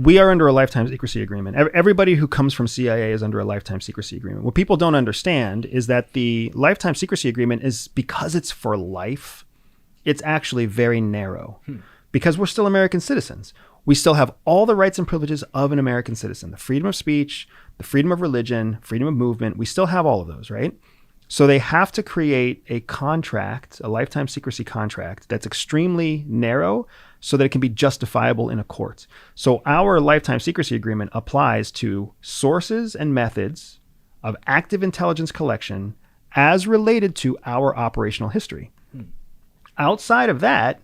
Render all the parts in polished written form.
we are under a lifetime secrecy agreement. Everybody who comes from CIA is under a lifetime secrecy agreement. What people don't understand is that the lifetime secrecy agreement is, because it's for life, it's actually very narrow because we're still American citizens. We still have all the rights and privileges of an American citizen, the freedom of speech, the freedom of religion, freedom of movement. We still have all of those, right? So they have to create a contract, a lifetime secrecy contract that's extremely narrow so that it can be justifiable in a court. So our lifetime secrecy agreement applies to sources and methods of active intelligence collection as related to our operational history. Outside of that,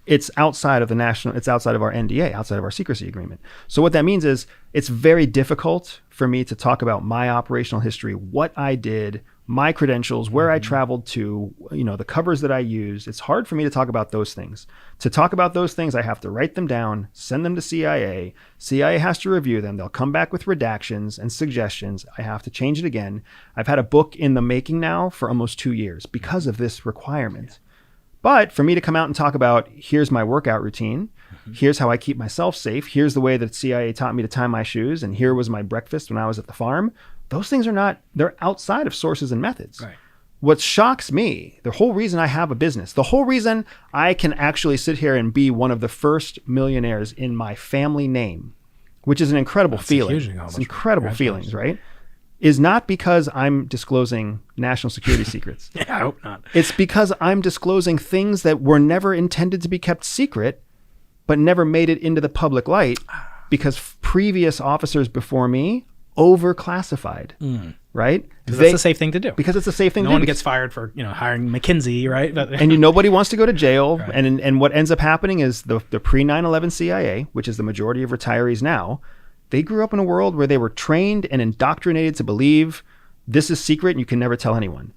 it's outside of it's outside of our NDA, outside of our secrecy agreement. So what that means is it's very difficult for me to talk about my operational history, what I did, my credentials, where I traveled to, the covers that I used. It's hard for me to talk about those things. To talk about those things, I have to write them down, send them to CIA. CIA has to review them. They'll come back with redactions and suggestions. I have to change it again. I've had a book in the making now for almost 2 years because of this requirement. But for me to come out and talk about, here's my workout routine, here's how I keep myself safe, here's the way that CIA taught me to tie my shoes, and here was my breakfast when I was at the farm, those things they're outside of sources and methods. Right. What shocks me, the whole reason I have a business, the whole reason I can actually sit here and be one of the first millionaires in my family name, which is an incredible feeling. It's incredible feelings, right? Is not because I'm disclosing national security secrets. Yeah, I hope not. It's because I'm disclosing things that were never intended to be kept secret, but never made it into the public light because previous officers before me overclassified, right? Because that's a safe thing to do. Because it's a safe thing to do. No one gets fired for hiring McKinsey, right? But and nobody wants to go to jail. Right. And what ends up happening is the pre-9/11 CIA, which is the majority of retirees now, they grew up in a world where they were trained and indoctrinated to believe this is secret and you can never tell anyone.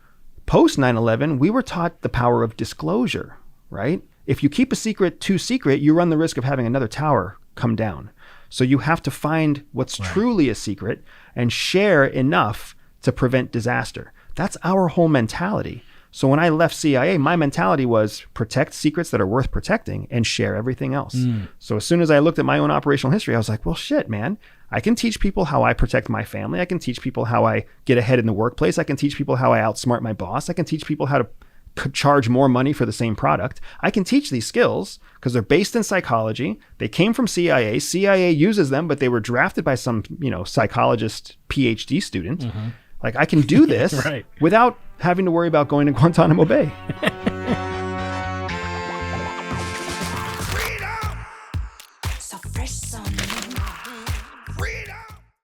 Post 9/11, we were taught the power of disclosure, right? If you keep a secret too secret, you run the risk of having another tower come down. So you have to find what's truly a secret and share enough to prevent disaster. That's our whole mentality. So when I left CIA, my mentality was protect secrets that are worth protecting and share everything else. So as soon as I looked at my own operational history, I was like, well, shit, man, I can teach people how I protect my family. I can teach people how I get ahead in the workplace. I can teach people how I outsmart my boss. I can teach people how to charge more money for the same product. I can teach these skills because they're based in psychology. They came from CIA. CIA uses them, but they were drafted by some, psychologist PhD student. Like I can do this without having to worry about going to Guantanamo Bay.